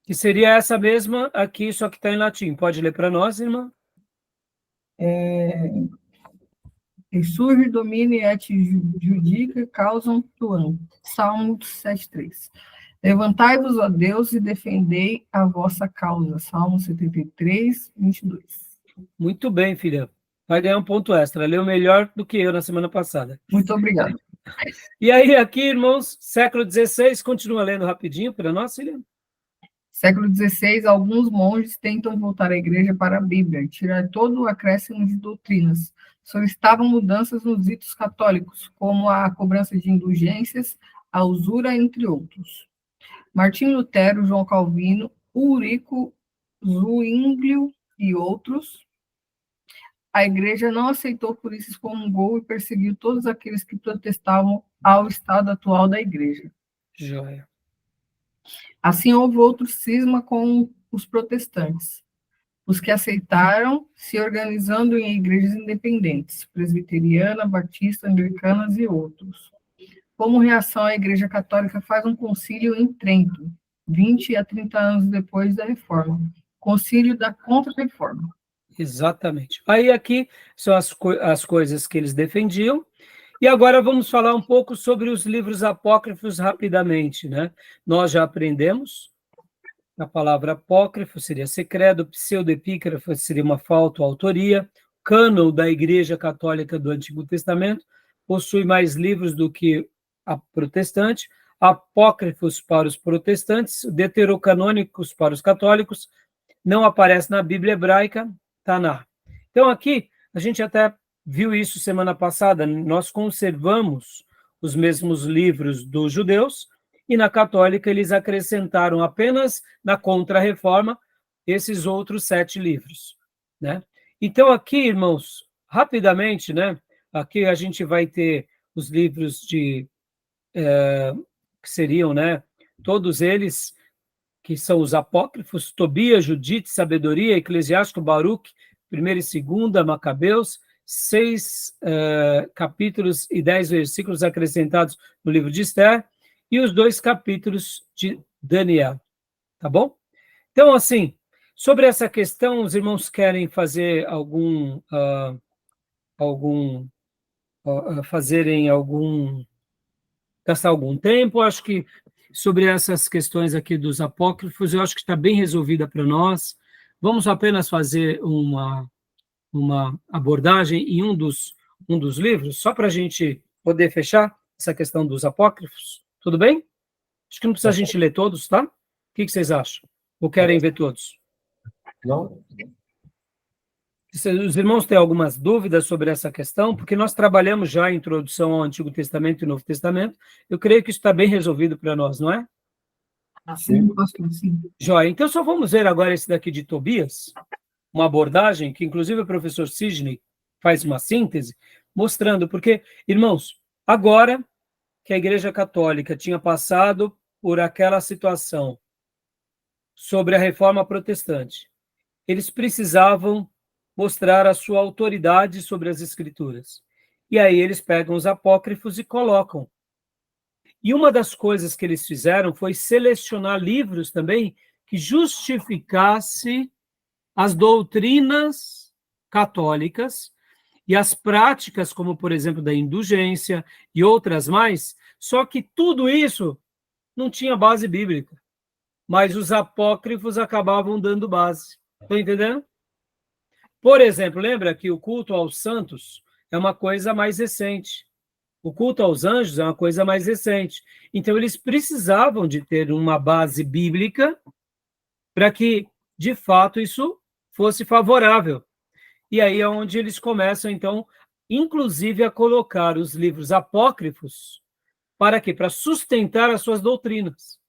Que seria essa mesma aqui, só que está em latim. Pode ler para nós, irmã? Surge, domine et judica, causam tuam. Salmo 7:3. Levantai-vos, ó Deus, e defendei a vossa causa. Salmo 73, 22. Muito bem, filha. Vai ganhar um ponto extra. Leu melhor do que eu na semana passada. Muito obrigada. E aí, aqui, irmãos, século XVI, continua lendo rapidinho para nós, Cília? Século XVI, alguns monges tentam voltar a igreja para a Bíblia e tirar todo o acréscimo de doutrinas. Solicitavam mudanças nos ritos católicos, como a cobrança de indulgências, a usura, entre outros. Martinho Lutero, João Calvino, Ulrico Zwinglio e outros. A igreja não aceitou, por isso excomungou e perseguiu todos aqueles que protestavam ao estado atual da igreja. Joia. Assim, houve outro cisma com os protestantes, os que aceitaram se organizando em igrejas independentes, presbiteriana, batista, anglicanas e outros. Como reação, a Igreja Católica faz um concílio em Trento, 20 a 30 anos depois da Reforma, concílio da Contra-Reforma. Exatamente. Aí aqui são as coisas que eles defendiam. E agora vamos falar um pouco sobre os livros apócrifos rapidamente, né? Nós já aprendemos, a palavra apócrifo seria secreto, pseudoepígrafo seria uma falta ou autoria, cânon da Igreja Católica do Antigo Testamento possui mais livros do que a protestante, apócrifos para os protestantes, deuterocanônicos para os católicos, não aparece na Bíblia hebraica, Taná. Então aqui, a gente até viu isso semana passada, nós conservamos os mesmos livros dos judeus, e na católica eles acrescentaram apenas na Contra-Reforma esses outros 7 livros, né? Então aqui, irmãos, rapidamente, né? Aqui a gente vai ter os livros que seriam, né? Todos eles que são os apócrifos, Tobias, Judite, Sabedoria, Eclesiástico, Baruque, 1ª e 2ª, Macabeus, 6 capítulos e 10 versículos acrescentados no livro de Esther, e os 2 capítulos de Daniel, tá bom? Então, assim, sobre essa questão, os irmãos querem fazer gastar algum tempo? Acho que sobre essas questões aqui dos apócrifos, eu acho que está bem resolvida para nós. Vamos apenas fazer uma abordagem em um dos livros, só para a gente poder fechar essa questão dos apócrifos. Tudo bem? Acho que não precisa a gente ler todos, tá? O que vocês acham? Ou querem ver todos? Não? Os irmãos têm algumas dúvidas sobre essa questão, porque nós trabalhamos já a introdução ao Antigo Testamento e Novo Testamento. Eu creio que isso está bem resolvido para nós, não é? Sim, pastor, sim. Joia. Então, só vamos ver agora esse daqui de Tobias, uma abordagem que, inclusive, o professor Sidney faz uma síntese, mostrando, porque, irmãos, agora que a Igreja Católica tinha passado por aquela situação sobre a Reforma Protestante, eles precisavam mostrar a sua autoridade sobre as Escrituras. E aí eles pegam os apócrifos e colocam. E uma das coisas que eles fizeram foi selecionar livros também que justificasse as doutrinas católicas e as práticas, como, por exemplo, da indulgência e outras mais, só que tudo isso não tinha base bíblica, mas os apócrifos acabavam dando base. Estão entendendo? Por exemplo, lembra que o culto aos santos é uma coisa mais recente. O culto aos anjos é uma coisa mais recente. Então, eles precisavam de ter uma base bíblica para que, de fato, isso fosse favorável. E aí é onde eles começam, então, inclusive, a colocar os livros apócrifos para quê? Para sustentar as suas doutrinas.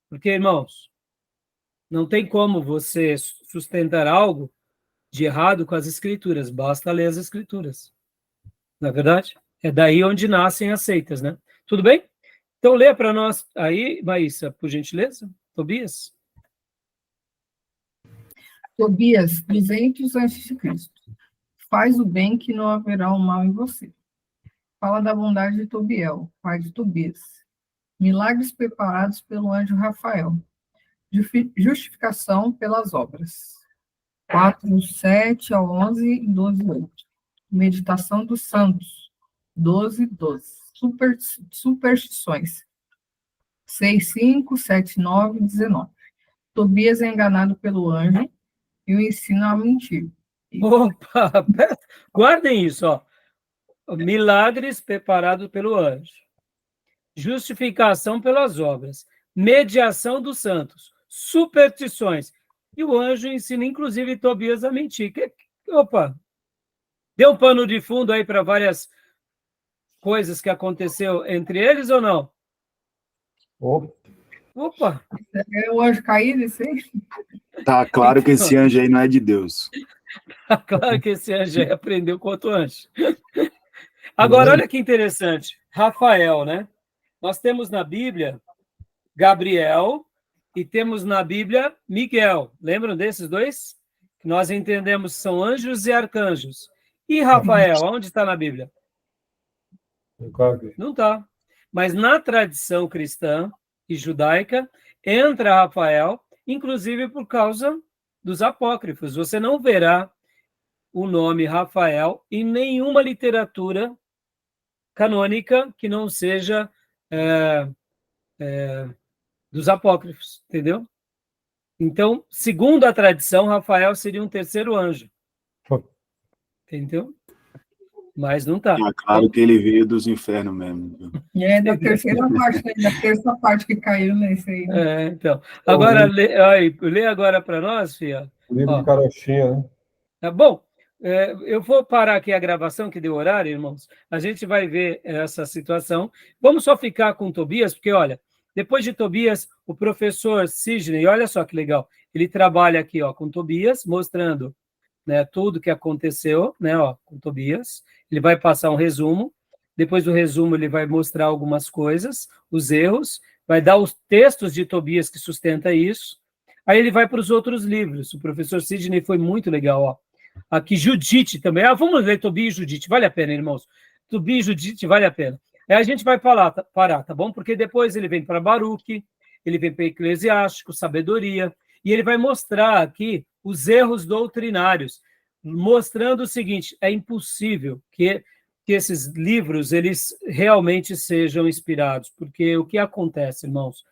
Porque, irmãos, não tem como você sustentar algo de errado com as Escrituras, basta ler as Escrituras. Não é verdade? É daí onde nascem as seitas, né? Tudo bem? Então, lê para nós aí, Maísa, por gentileza, Tobias. Tobias, 200 a.C. Faz o bem que não haverá o mal em você. Fala da bondade de Tobiel, pai de Tobias. Milagres preparados pelo anjo Rafael. Justificação pelas obras. 4, 7 ao 11 e 12, 8. Meditação dos santos. 12, 12. Superstições. 6, 5, 7, 9 e 19. Tobias é enganado pelo anjo e o ensina a mentir. Opa, guardem isso, ó. milagres preparados pelo anjo, justificação pelas obras, mediação dos santos, superstições. E o anjo ensina, inclusive, Tobias a mentir. Opa, deu um pano de fundo aí para várias coisas que aconteceu entre eles ou não? Opa! É o anjo caído, esse aí? Tá claro que esse anjo aí não é de Deus. Claro que esse anjo aí aprendeu com outro anjo. Agora, olha que interessante. Rafael, né? Nós temos na Bíblia Gabriel e temos na Bíblia Miguel. Lembram desses dois? Que nós entendemos que são anjos e arcanjos. E Rafael, onde está na Bíblia? Não está. Mas na tradição cristã e judaica, entra Rafael, inclusive por causa dos apócrifos. Você não verá o nome Rafael em nenhuma literatura canônica que não seja dos apócrifos, entendeu? Então, segundo a tradição, Rafael seria um terceiro anjo. Entendeu? Mas não está. É claro que ele veio dos infernos mesmo. É da terceira parte, né? Da terça parte que caiu nesse aí. Né? Então. Agora, lê agora para nós, Fia. O livro de Carochinha, né? Tá bom. Eu vou parar aqui a gravação, que deu horário, irmãos. A gente vai ver essa situação. Vamos só ficar com Tobias, porque, olha, depois de Tobias, o professor Sidney, olha só que legal, ele trabalha aqui com Tobias, mostrando, né, tudo que aconteceu, né, com Tobias. Ele vai passar um resumo. Depois do resumo, ele vai mostrar algumas coisas, os erros, vai dar os textos de Tobias que sustenta isso. Aí ele vai para os outros livros. O professor Sidney foi muito legal, Aqui, Judite também. Vamos ler Tobias e Judite. Vale a pena, irmãos. Tobias e Judite, vale a pena. Aí a gente vai parar, tá bom? Porque depois ele vem para Baruque, ele vem para Eclesiástico, Sabedoria, e ele vai mostrar aqui os erros doutrinários, mostrando o seguinte: é impossível que esses livros eles realmente sejam inspirados, porque o que acontece, irmãos?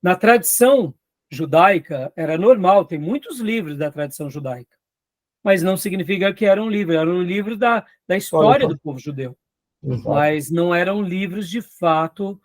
Na tradição judaica, era normal, tem muitos livros da tradição judaica, mas não significa que era um livro da história do povo judeu. Exato. Mas não eram livros de fato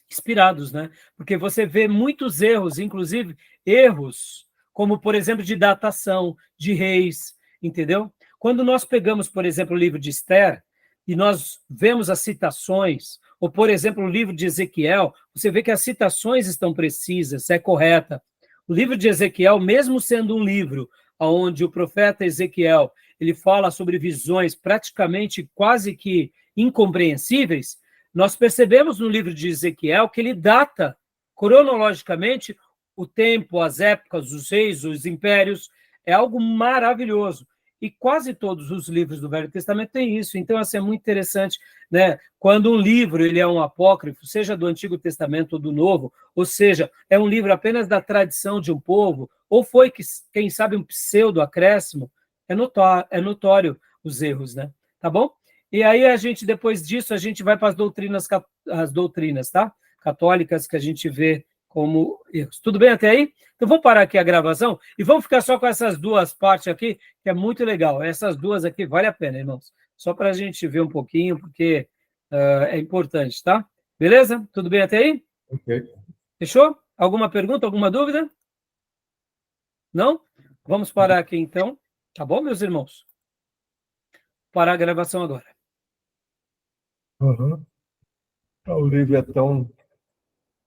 inspirados, né? Porque você vê muitos erros, inclusive erros como, por exemplo, de datação, de reis, entendeu? Quando nós pegamos, por exemplo, o livro de Esther e nós vemos as citações, ou, por exemplo, o livro de Ezequiel, você vê que as citações estão precisas, é correta. O livro de Ezequiel, mesmo sendo um livro onde o profeta Ezequiel ele fala sobre visões praticamente quase que incompreensíveis, nós percebemos no livro de Ezequiel que ele data cronologicamente o tempo, as épocas, os reis, os impérios. É algo maravilhoso. E quase todos os livros do Velho Testamento têm isso. Então, assim, é muito interessante, né? Quando um livro ele é um apócrifo, seja do Antigo Testamento ou do Novo, ou seja, é um livro apenas da tradição de um povo, ou foi, quem sabe, um pseudo-acréscimo, é notório os erros, né? Tá bom? E aí, depois disso, a gente vai para as doutrinas, tá? Católicas, que a gente vê como erros. Tudo bem até aí? Então, vamos parar aqui a gravação e vamos ficar só com essas duas partes aqui, que é muito legal. Essas duas aqui vale a pena, irmãos. Só para a gente ver um pouquinho, porque é importante, tá? Beleza? Tudo bem até aí? Ok. Fechou? Alguma pergunta, alguma dúvida? Não? Vamos parar aqui, então. Tá bom, meus irmãos? Parar a gravação agora. Uhum. O livro é tão